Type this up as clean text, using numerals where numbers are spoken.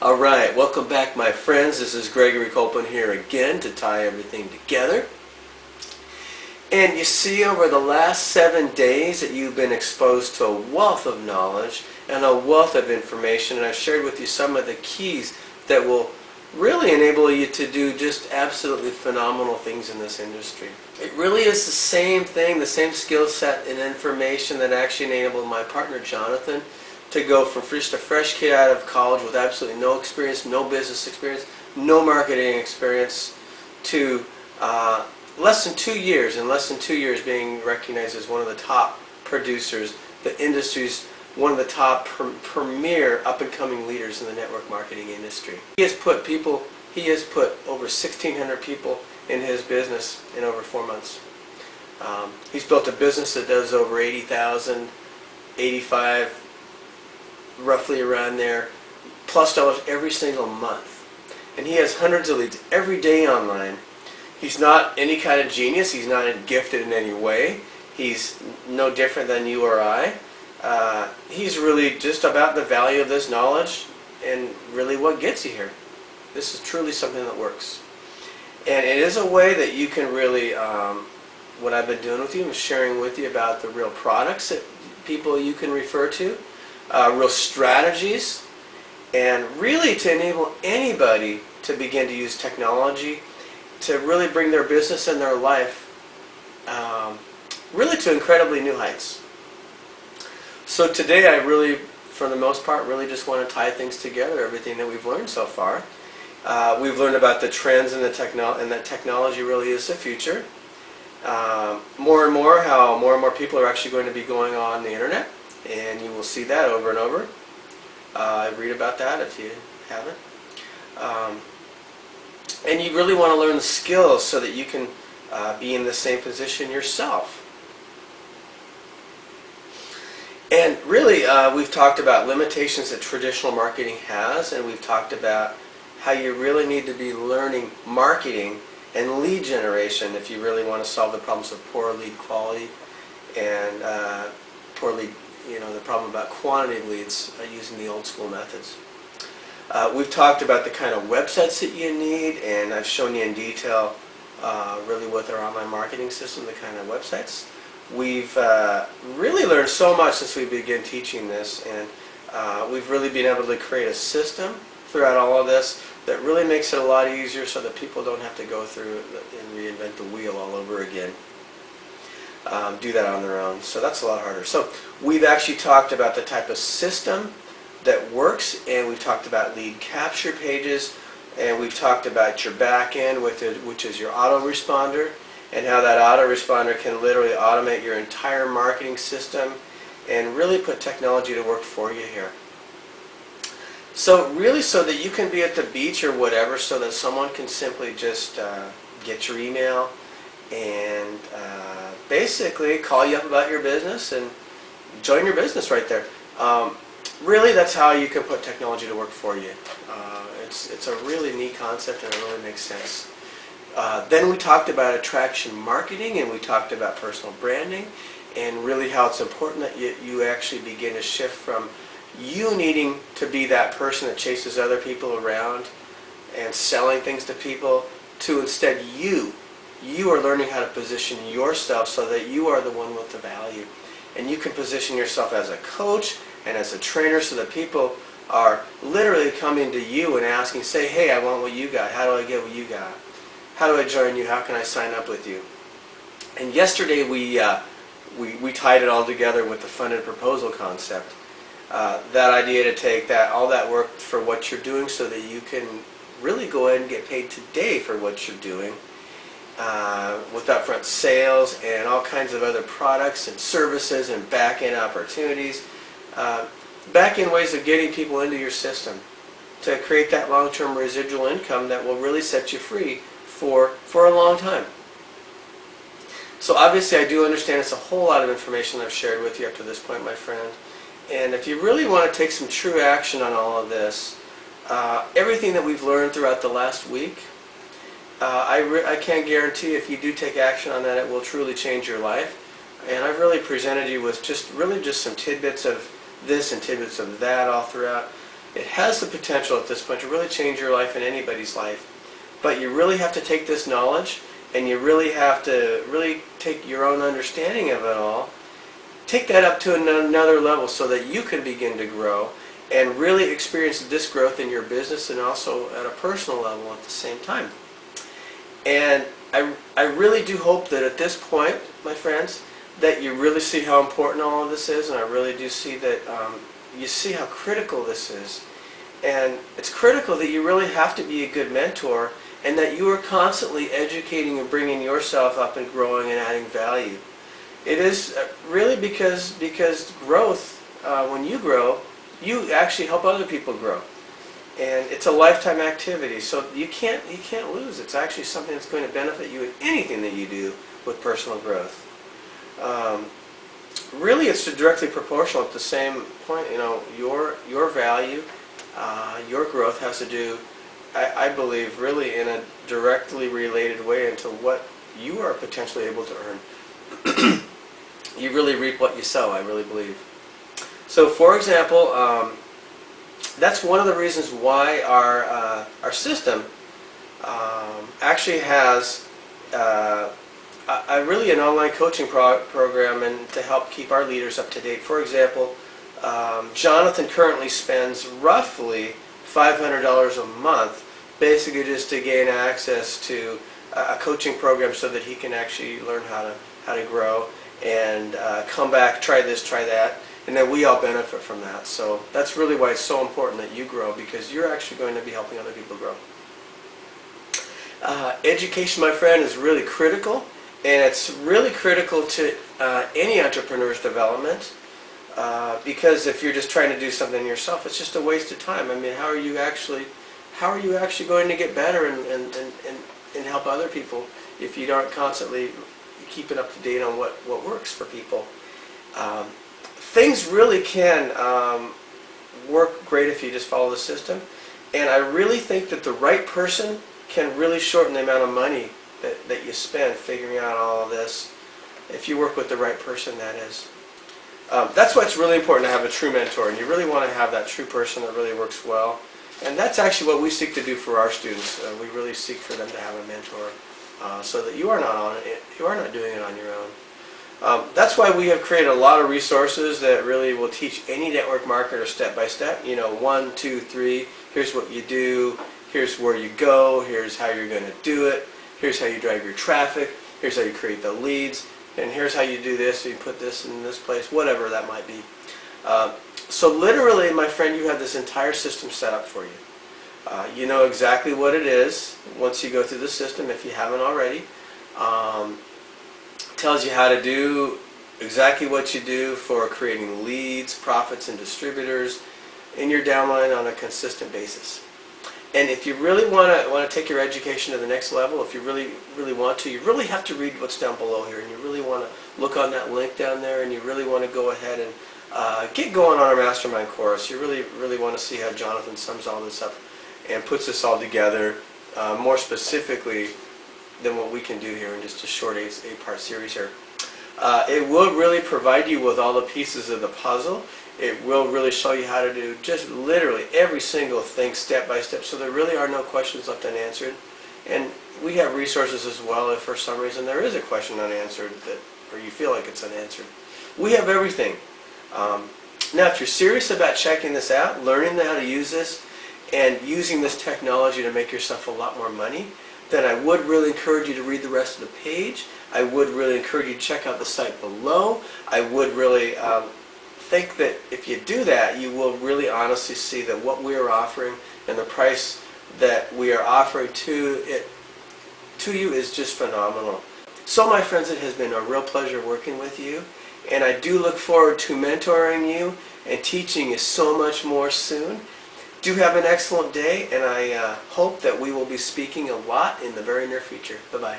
Alright, welcome back my friends. This is Gregory Copeland here again to tie everything together. And you see, over the last 7 days that you've been exposed to a wealth of knowledge and a wealth of information, and I've shared with you some of the keys that will really enable you to do just absolutely phenomenal things in this industry. It really is the same thing, the same skill set and information that actually enabled my partner Jonathan to go from just a fresh kid out of college with absolutely no experience, no business experience, no marketing experience, to less than 2 years, in less than 2 years being recognized as one of the top producers, the industry's one of the top premier up-and-coming leaders in the network marketing industry. He has put over 1,600 people in his business in over 4 months. He's built a business that does over 80,000, 85, roughly around there, plus dollars every single month. And he has hundreds of leads every day online. He's not any kind of genius. He's not gifted in any way. He's no different than you or I. He's really just about the value of this knowledge and really what gets you here. This is truly something that works. And it is a way that you can really, what I've been doing with you is sharing with you about the real products that people you can refer to, real strategies, and really to enable anybody to begin to use technology to really bring their business and their life really to incredibly new heights. So today I really, for the most part, really just want to tie things together, everything that we've learned so far. We've learned about the trends and that technology really is the future. More and more, how more and more people are actually going to be going on the internet, and you will see that over and over. Read about that if you haven't. And you really want to learn the skills so that you can be in the same position yourself. And really, we've talked about limitations that traditional marketing has, and we've talked about how you really need to be learning marketing and lead generation if you really want to solve the problems of poor lead quality and poor lead, the problem about quantity of leads using the old school methods. We've talked about the kind of websites that you need, and I've shown you in detail really with our online marketing system the kind of websites. We've really learned so much since we began teaching this, and we've really been able to create a system throughout all of this that really makes it a lot easier so that people don't have to go through and reinvent the wheel all over again. Do that on their own. So that's a lot harder. So we've actually talked about the type of system that works, and we've talked about lead capture pages, and we've talked about your back end, which is your autoresponder, and how that autoresponder can literally automate your entire marketing system and really put technology to work for you here. So really, so that you can be at the beach or whatever, so that someone can simply just get your email and basically call you up about your business and join your business right there. Really, that's how you can put technology to work for you. It's a really neat concept, and it really makes sense. Then we talked about attraction marketing, and we talked about personal branding, and really how it's important that you actually begin to shift from you needing to be that person that chases other people around and selling things to people, to instead you are learning how to position yourself so that you are the one with the value. And you can position yourself as a coach and as a trainer so that people are literally coming to you and asking, say, hey, I want what you got. How do I get what you got? How do I join you? How can I sign up with you? And yesterday we tied it all together with the funded proposal concept. That idea to take all that work for what you're doing so that you can really go ahead and get paid today for what you're doing with upfront sales and all kinds of other products and services and back-end opportunities, back-end ways of getting people into your system to create that long-term residual income that will really set you free for a long time. So obviously I do understand it's a whole lot of information I've shared with you up to this point, my friend. And if you really want to take some true action on all of this, everything that we've learned throughout the last week, I can't guarantee if you do take action on that it will truly change your life. And I've really presented you with just some tidbits of this and tidbits of that all throughout. It has the potential at this point to really change your life and anybody's life. But you really have to take this knowledge, and you really have to really take your own understanding of it all, take that up to another level so that you can begin to grow and really experience this growth in your business and also at a personal level at the same time. And I really do hope that at this point, my friends, that you really see how important all of this is, and I really do see that you see how critical this is. And it's critical that you really have to be a good mentor, and that you are constantly educating and bringing yourself up and growing and adding value. It is really because growth, when you grow, you actually help other people grow. And it's a lifetime activity, so you can't lose. It's actually something that's going to benefit you in anything that you do with personal growth. Really, it's directly proportional at the same point. You know, your value, your growth has to do, I believe, really in a directly related way into what you are potentially able to earn. You really reap what you sow, I really believe. So, for example, that's one of the reasons why our system actually has really an online coaching program and to help keep our leaders up to date. For example, Jonathan currently spends roughly $500 a month, basically just to gain access to a coaching program so that he can actually learn how to grow and come back, try this, try that. And then we all benefit from that. So that's really why it's so important that you grow, because you're actually going to be helping other people grow. Education, my friend, is really critical, and it's really critical to any entrepreneur's development, because if you're just trying to do something yourself, it's just a waste of time. I mean, how are you actually going to get better and help other people if you aren't constantly keeping up to date on what works for people? Things really can work great if you just follow the system, and I really think that the right person can really shorten the amount of money that you spend figuring out all of this, if you work with the right person, that is. That's why it's really important to have a true mentor, and you really want to have that true person that really works well. And that's actually what we seek to do for our students. We really seek for them to have a mentor, so that you are not doing it on your own. That's why we have created a lot of resources that really will teach any network marketer step by step. You know, 1, 2, 3. Here's what you do. Here's where you go. Here's how you're going to do it. Here's how you drive your traffic. Here's how you create the leads. And here's how you do this. You put this in this place, whatever that might be. So literally, my friend, you have this entire system set up for you. You know exactly what it is once you go through the system, if you haven't already. Tells you how to do exactly what you do for creating leads, profits, and distributors in your downline on a consistent basis. And if you really want to take your education to the next level, if you really want to, you really have to read what's down below here, and you really want to look on that link down there, and you really want to go ahead and get going on our mastermind course. You really want to see how Jonathan sums all this up and puts this all together more specifically than what we can do here in just a short 8-part series here. It will really provide you with all the pieces of the puzzle. It will really show you how to do just literally every single thing step by step, so there really are no questions left unanswered. And we have resources as well if for some reason there is a question unanswered or you feel like it's unanswered. We have everything. Now, if you're serious about checking this out, learning how to use this, and using this technology to make yourself a lot more money, then I would really encourage you to read the rest of the page. I would really encourage you to check out the site below. I would really think that if you do that, you will really honestly see that what we are offering and the price that we are offering to you is just phenomenal. So my friends, it has been a real pleasure working with you, and I do look forward to mentoring you and teaching you so much more soon. Do have an excellent day, and I hope that we will be speaking a lot in the very near future. Bye-bye.